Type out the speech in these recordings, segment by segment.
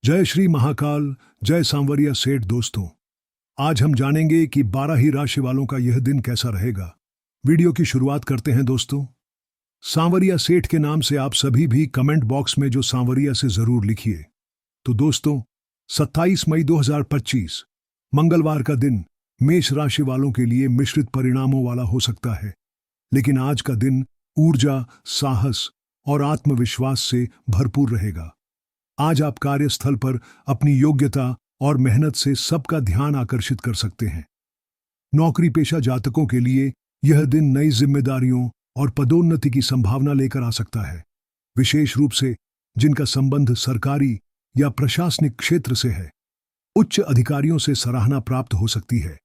जय श्री महाकाल, जय सांवरिया सेठ। दोस्तों, आज हम जानेंगे कि 12 ही राशि वालों का यह दिन कैसा रहेगा। वीडियो की शुरुआत करते हैं दोस्तों। सांवरिया सेठ के नाम से आप सभी भी कमेंट बॉक्स में जो सांवरिया से जरूर लिखिए। तो दोस्तों, 27 मई 2025 मंगलवार का दिन मेष राशि वालों के लिए मिश्रित परिणामों वाला हो सकता है, लेकिन आज का दिन ऊर्जा, साहस और आत्मविश्वास से भरपूर रहेगा। आज आप कार्यस्थल पर अपनी योग्यता और मेहनत से सबका ध्यान आकर्षित कर सकते हैं। नौकरी पेशा जातकों के लिए यह दिन नई जिम्मेदारियों और पदोन्नति की संभावना लेकर आ सकता है, विशेष रूप से जिनका संबंध सरकारी या प्रशासनिक क्षेत्र से है। उच्च अधिकारियों से सराहना प्राप्त हो सकती है,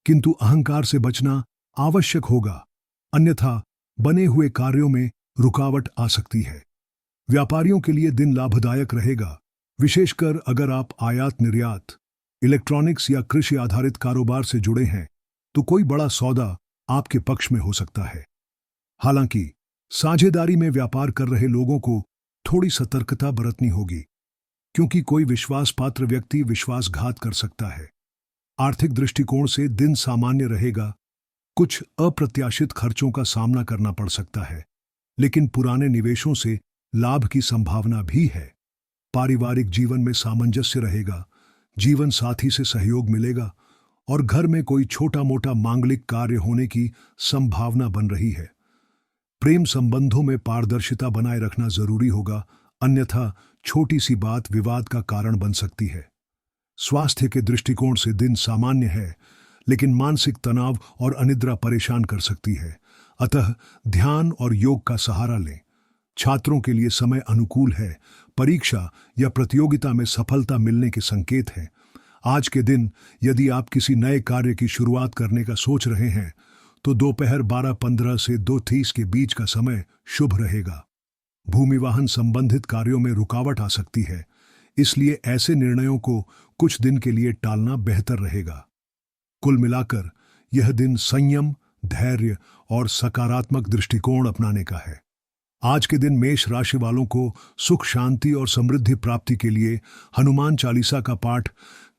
किंतु अहंकार से बचना आवश्यक होगा, अन्यथा बने हुए कार्यों में रुकावट आ सकती है। व्यापारियों के लिए दिन लाभदायक रहेगा, विशेषकर अगर आप आयात निर्यात, इलेक्ट्रॉनिक्स या कृषि आधारित कारोबार से जुड़े हैं तो कोई बड़ा सौदा आपके पक्ष में हो सकता है। हालांकि साझेदारी में व्यापार कर रहे लोगों को थोड़ी सतर्कता बरतनी होगी, क्योंकि कोई विश्वास पात्र व्यक्ति विश्वासघात कर सकता है। आर्थिक दृष्टिकोण से दिन सामान्य रहेगा। कुछ अप्रत्याशित खर्चों का सामना करना पड़ सकता है, लेकिन पुराने निवेशों से लाभ की संभावना भी है। पारिवारिक जीवन में सामंजस्य रहेगा, जीवन साथी से सहयोग मिलेगा और घर में कोई छोटा मोटा मांगलिक कार्य होने की संभावना बन रही है। प्रेम संबंधों में पारदर्शिता बनाए रखना जरूरी होगा, अन्यथा छोटी सी बात विवाद का कारण बन सकती है। स्वास्थ्य के दृष्टिकोण से दिन सामान्य है, लेकिन मानसिक तनाव और अनिद्रा परेशान कर सकती है, अतः ध्यान और योग का सहारा लें। छात्रों के लिए समय अनुकूल है, परीक्षा या प्रतियोगिता में सफलता मिलने के संकेत हैं। आज के दिन यदि आप किसी नए कार्य की शुरुआत करने का सोच रहे हैं तो दोपहर 12:15 से 2:30 के बीच का समय शुभ रहेगा। भूमि वाहन संबंधित कार्यों में रुकावट आ सकती है, इसलिए ऐसे निर्णयों को कुछ दिन के लिए टालना बेहतर रहेगा। कुल मिलाकर यह दिन संयम, धैर्य और सकारात्मक दृष्टिकोण अपनाने का है। आज के दिन मेष राशि वालों को सुख, शांति और समृद्धि प्राप्ति के लिए हनुमान चालीसा का पाठ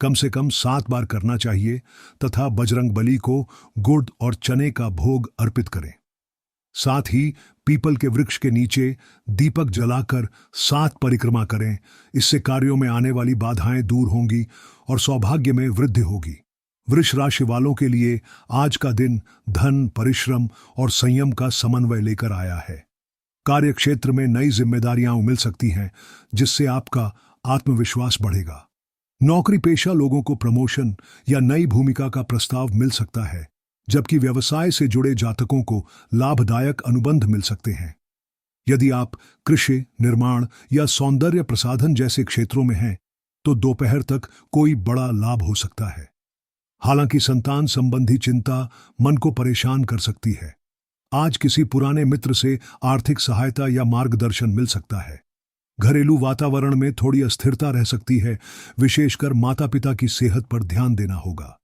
कम से कम 7 बार करना चाहिए तथा बजरंग बली को गुड़ और चने का भोग अर्पित करें। साथ ही पीपल के वृक्ष के नीचे दीपक जलाकर 7 परिक्रमा करें। इससे कार्यों में आने वाली बाधाएं दूर होंगी और सौभाग्य में वृद्धि होगी। वृष राशि वालों के लिए आज का दिन धन, परिश्रम और संयम का समन्वय लेकर आया है। कार्य क्षेत्र में नई जिम्मेदारियां मिल सकती हैं, जिससे आपका आत्मविश्वास बढ़ेगा। नौकरी पेशा लोगों को प्रमोशन या नई भूमिका का प्रस्ताव मिल सकता है, जबकि व्यवसाय से जुड़े जातकों को लाभदायक अनुबंध मिल सकते हैं। यदि आप कृषि, निर्माण या सौंदर्य प्रसाधन जैसे क्षेत्रों में हैं तो दोपहर तक कोई बड़ा लाभ हो सकता है। हालांकि संतान संबंधी चिंता मन को परेशान कर सकती है। आज किसी पुराने मित्र से आर्थिक सहायता या मार्गदर्शन मिल सकता है। घरेलू वातावरण में थोड़ी अस्थिरता रह सकती है, विशेषकर माता पिता की सेहत पर ध्यान देना होगा।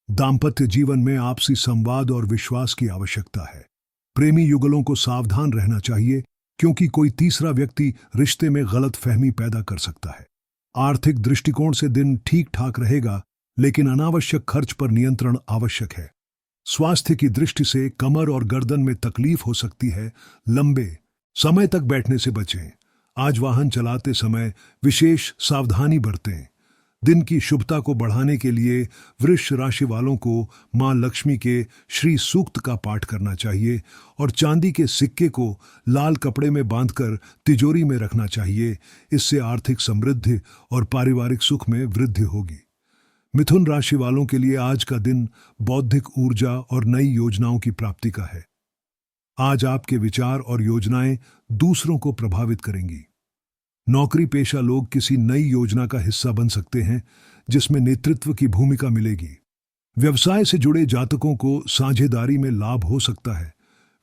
दाम्पत्य जीवन में आपसी संवाद और विश्वास की आवश्यकता है। प्रेमी युगलों को सावधान रहना चाहिए, क्योंकि कोई तीसरा व्यक्ति रिश्ते में गलत फहमी पैदा कर सकता है। आर्थिक दृष्टिकोण से दिन ठीक ठाक रहेगा, लेकिन अनावश्यक खर्च पर नियंत्रण आवश्यक है। स्वास्थ्य की दृष्टि से कमर और गर्दन में तकलीफ हो सकती है। लंबे समय तक बैठने से बचें। आज वाहन चलाते समय विशेष सावधानी बरतें। दिन की शुभता को बढ़ाने के लिए वृष राशि वालों को मां लक्ष्मी के श्री सूक्त का पाठ करना चाहिए और चांदी के सिक्के को लाल कपड़े में बांधकर तिजोरी में रखना चाहिए। इससे आर्थिक समृद्धि और पारिवारिक सुख में वृद्धि होगी। मिथुन राशि वालों के लिए आज का दिन बौद्धिक ऊर्जा और नई योजनाओं की प्राप्ति का है। आज आपके विचार और योजनाएं दूसरों को प्रभावित करेंगी। नौकरी पेशा लोग किसी नई योजना का हिस्सा बन सकते हैं, जिसमें नेतृत्व की भूमिका मिलेगी। व्यवसाय से जुड़े जातकों को साझेदारी में लाभ हो सकता है,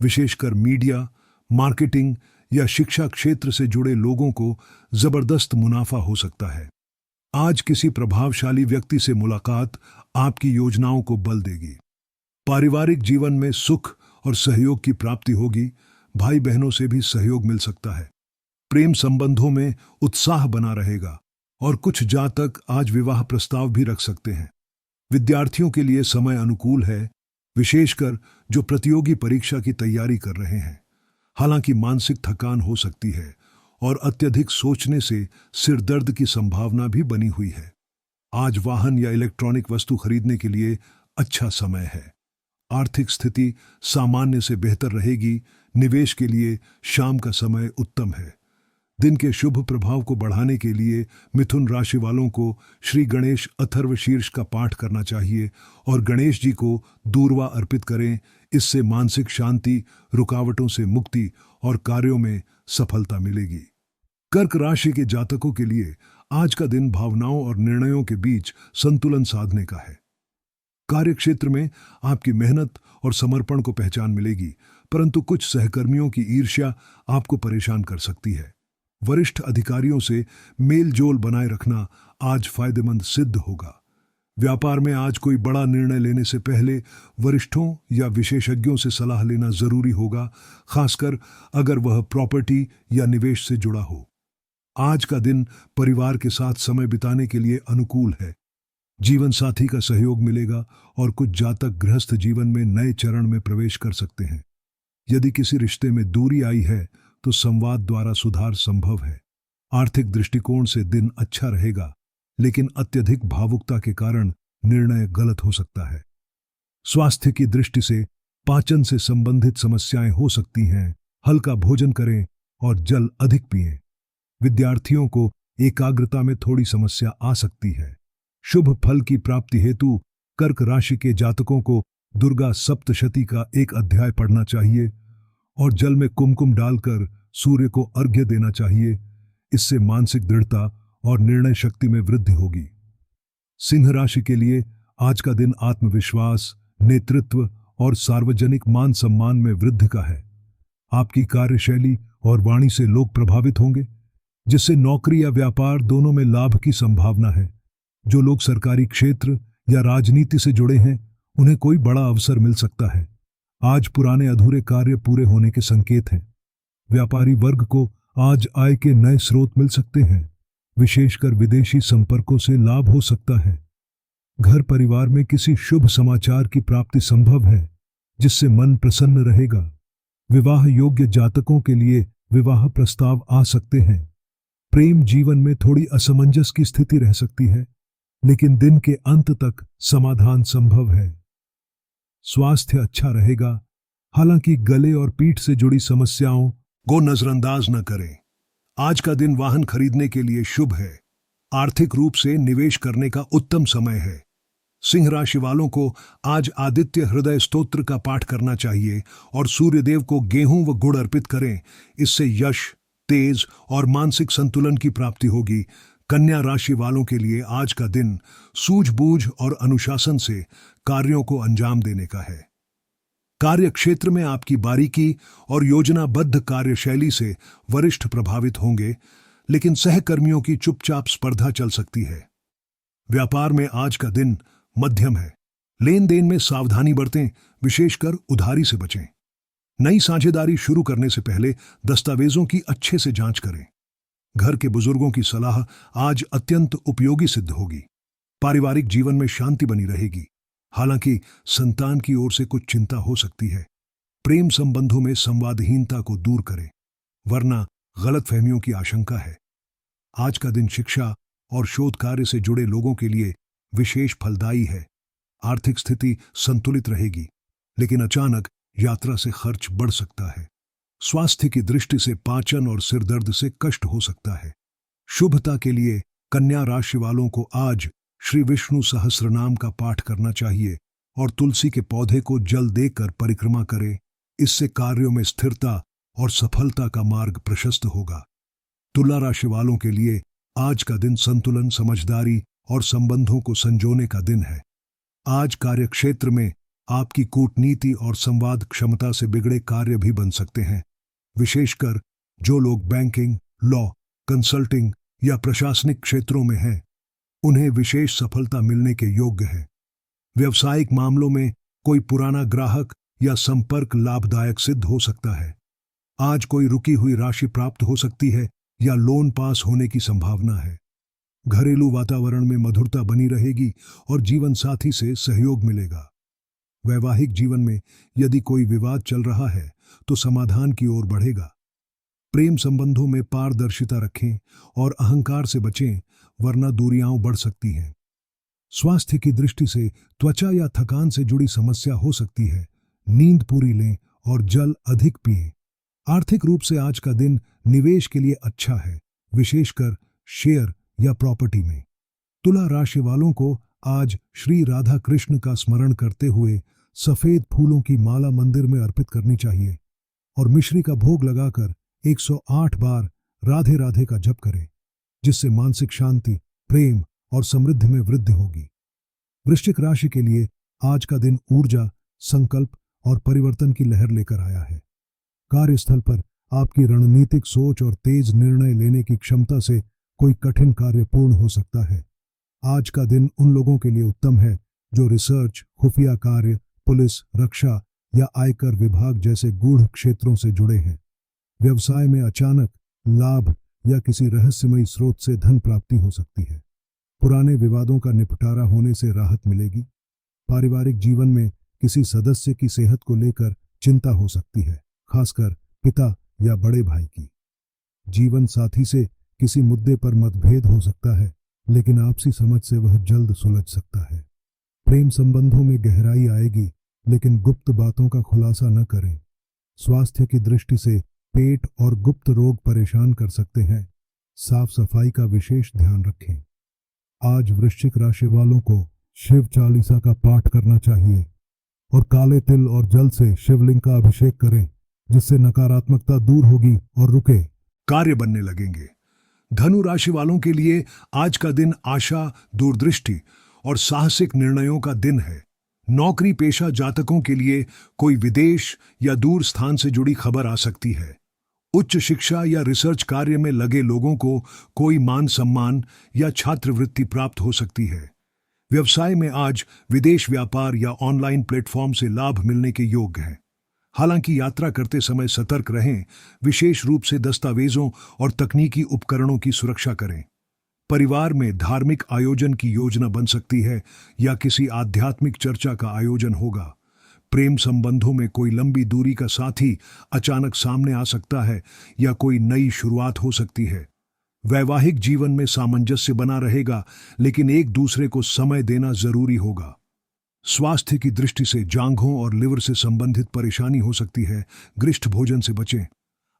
विशेषकर मीडिया, मार्केटिंग या शिक्षा क्षेत्र से जुड़े लोगों को जबरदस्त मुनाफा हो सकता है। आज किसी प्रभावशाली व्यक्ति से मुलाकात आपकी योजनाओं को बल देगी। पारिवारिक जीवन में सुख और सहयोग की प्राप्ति होगी। भाई बहनों से भी सहयोग मिल सकता है। प्रेम संबंधों में उत्साह बना रहेगा। और कुछ जातक आज विवाह प्रस्ताव भी रख सकते हैं। विद्यार्थियों के लिए समय अनुकूल है, विशेषकर जो प्रतियोगी परीक्षा की तैयारी कर रहे हैं। हालांकि मानसिक थकान हो सकती है और अत्यधिक सोचने से सिरदर्द की संभावना भी बनी हुई है। आज वाहन या इलेक्ट्रॉनिक वस्तु खरीदने के लिए अच्छा समय है। आर्थिक स्थिति सामान्य से बेहतर रहेगी। निवेश के लिए शाम का समय उत्तम है। दिन के शुभ प्रभाव को बढ़ाने के लिए मिथुन राशि वालों को श्री गणेश अथर्व शीर्ष का पाठ करना चाहिए और गणेश जी को दूर्वा अर्पित करें। इससे मानसिक शांति, रुकावटों से मुक्ति और कार्यों में सफलता मिलेगी। कर्क राशि के जातकों के लिए आज का दिन भावनाओं और निर्णयों के बीच संतुलन साधने का है। कार्यक्षेत्र में आपकी मेहनत और समर्पण को पहचान मिलेगी, परंतु कुछ सहकर्मियों की ईर्ष्या आपको परेशान कर सकती है। वरिष्ठ अधिकारियों से मेल जोल बनाए रखना आज फायदेमंद सिद्ध होगा। व्यापार में आज कोई बड़ा निर्णय लेने से पहले वरिष्ठों या विशेषज्ञों से सलाह लेना जरूरी होगा, खासकर अगर वह प्रॉपर्टी या निवेश से जुड़ा हो। आज का दिन परिवार के साथ समय बिताने के लिए अनुकूल है। जीवन साथी का सहयोग मिलेगा और कुछ जातक गृहस्थ जीवन में नए चरण में प्रवेश कर सकते हैं। यदि किसी रिश्ते में दूरी आई है तो संवाद द्वारा सुधार संभव है। आर्थिक दृष्टिकोण से दिन अच्छा रहेगा, लेकिन अत्यधिक भावुकता के कारण निर्णय गलत हो सकता है। स्वास्थ्य की दृष्टि से पाचन से संबंधित समस्याएं हो सकती हैं। हल्का भोजन करें और जल अधिक पिएं। विद्यार्थियों को एकाग्रता में थोड़ी समस्या आ सकती है। शुभ फल की प्राप्ति हेतु कर्क राशि के जातकों को दुर्गा सप्तशती का एक अध्याय पढ़ना चाहिए और जल में कुमकुम डालकर सूर्य को अर्घ्य देना चाहिए। इससे मानसिक दृढ़ता और निर्णय शक्ति में वृद्धि होगी। सिंह राशि के लिए आज का दिन आत्मविश्वास, नेतृत्व और सार्वजनिक मान सम्मान में वृद्धि का है। आपकी कार्यशैली और वाणी से लोग प्रभावित होंगे, जिससे नौकरी या व्यापार दोनों में लाभ की संभावना है। जो लोग सरकारी क्षेत्र या राजनीति से जुड़े हैं, उन्हें कोई बड़ा अवसर मिल सकता है। आज पुराने अधूरे कार्य पूरे होने के संकेत हैं। व्यापारी वर्ग को आज आय के नए स्रोत मिल सकते हैं। विशेषकर विदेशी संपर्कों से लाभ हो सकता है। घर परिवार में किसी शुभ समाचार की प्राप्ति संभव है, जिससे मन प्रसन्न रहेगा। विवाह योग्य जातकों के लिए विवाह प्रस्ताव आ सकते हैं। प्रेम जीवन में थोड़ी असमंजस की स्थिति रह सकती है, लेकिन दिन के अंत तक समाधान संभव है। स्वास्थ्य अच्छा रहेगा, हालांकि गले और पीठ से जुड़ी समस्याओं को नजरअंदाज न करें। आज का दिन वाहन खरीदने के लिए शुभ है। आर्थिक रूप से निवेश करने का उत्तम समय है। सिंह राशि वालों को आज आदित्य हृदय स्तोत्र का पाठ करना चाहिए और सूर्यदेव को गेहूं व गुड़ अर्पित करें। इससे यश, तेज और मानसिक संतुलन की प्राप्ति होगी। कन्या राशि वालों के लिए आज का दिन सूझबूझ और अनुशासन से कार्यों को अंजाम देने का है। कार्य क्षेत्र में आपकी बारीकी और योजनाबद्ध कार्यशैली से वरिष्ठ प्रभावित होंगे, लेकिन सहकर्मियों की चुपचाप स्पर्धा चल सकती है। व्यापार में आज का दिन मध्यम है। लेन देन में सावधानी बरतें, विशेषकर उधारी से बचें। नई साझेदारी शुरू करने से पहले दस्तावेजों की अच्छे से जांच करें। घर के बुजुर्गों की सलाह आज अत्यंत उपयोगी सिद्ध होगी। पारिवारिक जीवन में शांति बनी रहेगी, हालांकि संतान की ओर से कुछ चिंता हो सकती है। प्रेम संबंधों में संवादहीनता को दूर करें, वरना गलतफहमियों की आशंका है। आज का दिन शिक्षा और शोध कार्य से जुड़े लोगों के लिए विशेष फलदायी है। आर्थिक स्थिति संतुलित रहेगी, लेकिन अचानक यात्रा से खर्च बढ़ सकता है। स्वास्थ्य की दृष्टि से पाचन और सिरदर्द से कष्ट हो सकता है। शुभता के लिए कन्या राशि वालों को आज श्री विष्णु सहस्रनाम का पाठ करना चाहिए और तुलसी के पौधे को जल देकर परिक्रमा करें। इससे कार्यों में स्थिरता और सफलता का मार्ग प्रशस्त होगा। तुला राशि वालों के लिए आज का दिन संतुलन, समझदारी और संबंधों को संजोने का दिन है। आज कार्यक्षेत्र में आपकी कूटनीति और संवाद क्षमता से बिगड़े कार्य भी बन सकते हैं। विशेषकर जो लोग बैंकिंग, लॉ, कंसल्टिंग या प्रशासनिक क्षेत्रों में हैं, उन्हें विशेष सफलता मिलने के योग्य है। व्यवसायिक मामलों में कोई पुराना ग्राहक या संपर्क लाभदायक सिद्ध हो सकता है। आज कोई रुकी हुई राशि प्राप्त हो सकती है या लोन पास होने की संभावना है। घरेलू वातावरण में मधुरता बनी रहेगी और जीवन साथी से सहयोग मिलेगा। वैवाहिक जीवन में यदि कोई विवाद चल रहा है तो समाधान की ओर बढ़ेगा। प्रेम संबंधों में पारदर्शिता रखें और अहंकार से बचें, वरना दूरियां बढ़ सकती हैं। स्वास्थ्य की दृष्टि से त्वचा या थकान से जुड़ी समस्या हो सकती है। नींद पूरी लें और जल अधिक पिएं। आर्थिक रूप से आज का दिन निवेश के लिए अच्छा है, विशेषकर शेयर या प्रॉपर्टी में। तुला राशि वालों को आज श्री राधा कृष्ण का स्मरण करते हुए सफेद फूलों की माला मंदिर में अर्पित करनी चाहिए और मिश्री का भोग लगाकर 108 बार राधे राधे का जप करें, जिससे मानसिक शांति, प्रेम और समृद्धि में वृद्धि होगी। वृश्चिक राशि के लिए आज का दिन ऊर्जा, संकल्प और परिवर्तन की लहर लेकर आया है। कार्यस्थल पर आपकी रणनीतिक सोच और तेज निर्णय लेने की क्षमता से कोई कठिन कार्य पूर्ण हो सकता है। आज का दिन उन लोगों के लिए उत्तम है जो रिसर्च, खुफिया कार्य, पुलिस, रक्षा या आयकर विभाग जैसे गूढ़ क्षेत्रों से जुड़े हैं। व्यवसाय में अचानक लाभ या किसी रहस्यमयी स्रोत से धन प्राप्ति हो सकती है। पुराने विवादों का निपटारा होने से राहत मिलेगी। पारिवारिक जीवन में किसी सदस्य की सेहत को लेकर चिंता हो सकती है, खासकर पिता या बड़े भाई की। जीवन साथी से किसी मुद्दे पर मतभेद हो सकता है, लेकिन आपसी समझ से वह जल्द सुलझ सकता है। प्रेम संबंधों में गहराई आएगी, लेकिन गुप्त बातों का खुलासा न करें। स्वास्थ्य की दृष्टि से पेट और गुप्त रोग परेशान कर सकते हैं। साफ सफाई का विशेष ध्यान रखें। आज वृश्चिक राशि वालों को शिव चालीसा का पाठ करना चाहिए और काले तिल और जल से शिवलिंग का अभिषेक करें, जिससे नकारात्मकता दूर होगी और रुके कार्य बनने लगेंगे। धनु राशि वालों के लिए आज का दिन आशा, दूरदृष्टि और साहसिक निर्णयों का दिन है। नौकरी पेशा जातकों के लिए कोई विदेश या दूर स्थान से जुड़ी खबर आ सकती है। उच्च शिक्षा या रिसर्च कार्य में लगे लोगों को कोई मान सम्मान या छात्रवृत्ति प्राप्त हो सकती है। व्यवसाय में आज विदेश व्यापार या ऑनलाइन प्लेटफॉर्म से लाभ मिलने के योग हैं। हालांकि यात्रा करते समय सतर्क रहें, विशेष रूप से दस्तावेजों और तकनीकी उपकरणों की सुरक्षा करें। परिवार में धार्मिक आयोजन की योजना बन सकती है या किसी आध्यात्मिक चर्चा का आयोजन होगा। प्रेम संबंधों में कोई लंबी दूरी का साथी अचानक सामने आ सकता है या कोई नई शुरुआत हो सकती है। वैवाहिक जीवन में सामंजस्य बना रहेगा, लेकिन एक दूसरे को समय देना जरूरी होगा। स्वास्थ्य की दृष्टि से जांघों और लिवर से संबंधित परेशानी हो सकती है। गरिष्ठ भोजन से बचें।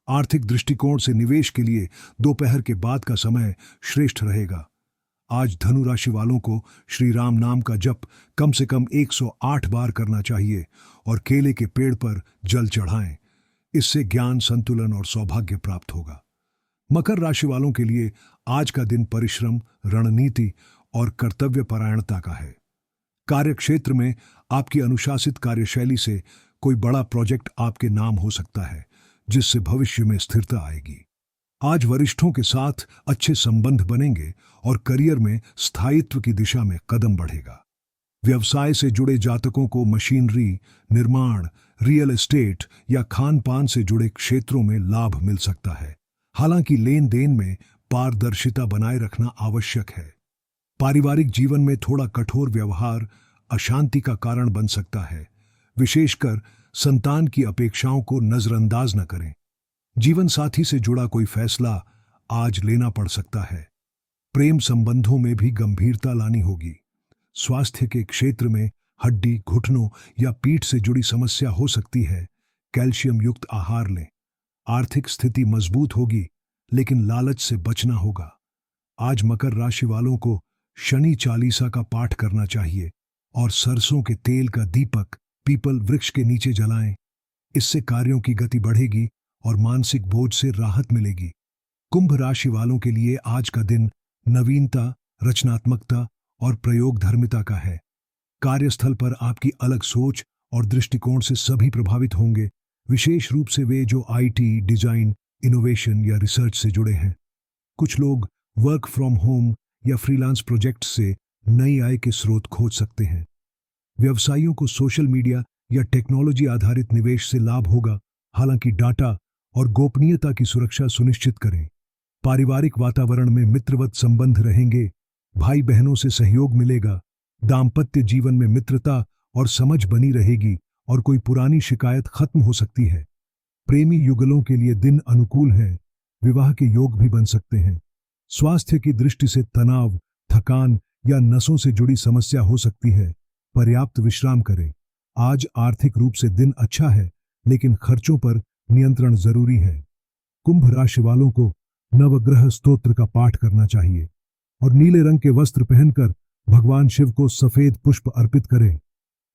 आर्थिक दृष्टिकोण से निवेश के लिए दोपहर के बाद का समय श्रेष्ठ रहेगा। आज धनु राशि वालों को श्री राम नाम का जप कम से कम 108 बार करना चाहिए और केले के पेड़ पर जल चढ़ाएं। इससे ज्ञान, संतुलन और सौभाग्य प्राप्त होगा। मकर राशि वालों के लिए आज का दिन परिश्रम, रणनीति और कर्तव्य परायणता का है। कार्यक्षेत्र में आपकी अनुशासित कार्यशैली से कोई बड़ा प्रोजेक्ट आपके नाम हो सकता है, जिससे भविष्य में स्थिरता आएगी। आज वरिष्ठों के साथ अच्छे संबंध बनेंगे और करियर में स्थायित्व की दिशा में कदम बढ़ेगा। व्यवसाय से जुड़े जातकों को मशीनरी, निर्माण, रियल एस्टेट या खान पान से जुड़े क्षेत्रों में लाभ मिल सकता है। हालांकि लेन देन में पारदर्शिता बनाए रखना आवश्यक है। पारिवारिक जीवन में थोड़ा कठोर व्यवहार अशांति का कारण बन सकता है। विशेषकर संतान की अपेक्षाओं को नजरअंदाज न करें। जीवन साथी से जुड़ा कोई फैसला आज लेना पड़ सकता है। प्रेम संबंधों में भी गंभीरता लानी होगी। स्वास्थ्य के क्षेत्र में हड्डी, घुटनों या पीठ से जुड़ी समस्या हो सकती है। कैल्शियम युक्त आहार लें। आर्थिक स्थिति मजबूत होगी, लेकिन लालच से बचना होगा। आज मकर राशि वालों को शनि चालीसा का पाठ करना चाहिए और सरसों के तेल का दीपक पीपल वृक्ष के नीचे जलाएं। इससे कार्यों की गति बढ़ेगी और मानसिक बोझ से राहत मिलेगी। कुंभ राशि वालों के लिए आज का दिन नवीनता, रचनात्मकता और प्रयोगधर्मिता का है। कार्यस्थल पर आपकी अलग सोच और दृष्टिकोण से सभी प्रभावित होंगे, विशेष रूप से वे जो आईटी, डिजाइन, इनोवेशन या रिसर्च से जुड़े हैं। कुछ लोग वर्क फ्रॉम होम या फ्रीलांस प्रोजेक्ट से नई आय के स्रोत खोज सकते हैं। व्यवसायियों को सोशल मीडिया या टेक्नोलॉजी आधारित निवेश से लाभ होगा, हालांकि डाटा और गोपनीयता की सुरक्षा सुनिश्चित करें। पारिवारिक वातावरण में मित्रवत संबंध रहेंगे, भाई बहनों से सहयोग मिलेगा, दाम्पत्य जीवन में मित्रता और समझ बनी रहेगी और कोई पुरानी शिकायत खत्म हो सकती है। प्रेमी युगलों के लिए दिन अनुकूल है, विवाह के योग भी बन सकते हैं। स्वास्थ्य की दृष्टि से तनाव, थकान या नसों से जुड़ी समस्या हो सकती है। पर्याप्त विश्राम करें। आज आर्थिक रूप से दिन अच्छा है, लेकिन खर्चों पर नियंत्रण जरूरी है। कुंभ राशि वालों को नवग्रह स्तोत्र का पाठ करना चाहिए और नीले रंग के वस्त्र पहनकर भगवान शिव को सफेद पुष्प अर्पित करें।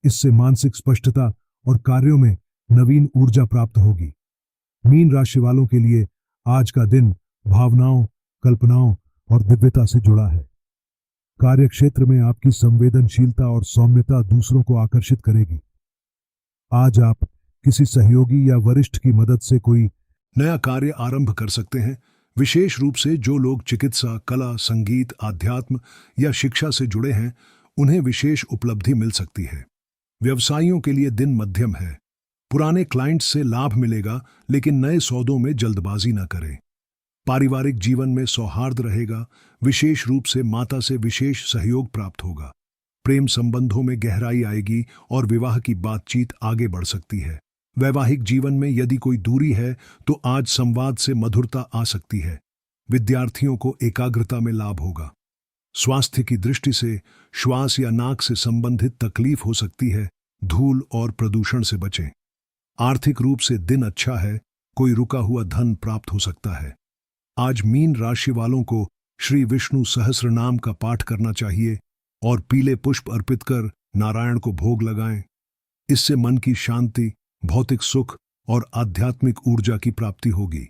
इससे मानसिक स्पष्टता और कार्यों में नवीन ऊर्जा प्राप्त होगी। मीन राशि वालों के लिए आज का दिन भावनाओं, कल्पनाओं और दिव्यता से जुड़ा है। कार्यक्षेत्र में आपकी संवेदनशीलता और सौम्यता दूसरों को आकर्षित करेगी। आज आप किसी सहयोगी या वरिष्ठ की मदद से कोई नया कार्य आरंभ कर सकते हैं। विशेष रूप से जो लोग चिकित्सा, कला, संगीत, आध्यात्म या शिक्षा से जुड़े हैं, उन्हें विशेष उपलब्धि मिल सकती है। व्यवसायियों के लिए दिन मध्यम है। पुराने क्लाइंट्स से लाभ मिलेगा, लेकिन नए सौदों में जल्दबाजी न करें। पारिवारिक जीवन में सौहार्द रहेगा, विशेष रूप से माता से विशेष सहयोग प्राप्त होगा। प्रेम संबंधों में गहराई आएगी और विवाह की बातचीत आगे बढ़ सकती है। वैवाहिक जीवन में यदि कोई दूरी है तो आज संवाद से मधुरता आ सकती है। विद्यार्थियों को एकाग्रता में लाभ होगा। स्वास्थ्य की दृष्टि से श्वास या नाक से संबंधित तकलीफ हो सकती है। धूल और प्रदूषण से बचें। आर्थिक रूप से दिन अच्छा है, कोई रुका हुआ धन प्राप्त हो सकता है। आज मीन राशि वालों को श्री विष्णु सहस्त्र नाम का पाठ करना चाहिए और पीले पुष्प अर्पित कर नारायण को भोग लगाएं। इससे मन की शांति, भौतिक सुख और आध्यात्मिक ऊर्जा की प्राप्ति होगी।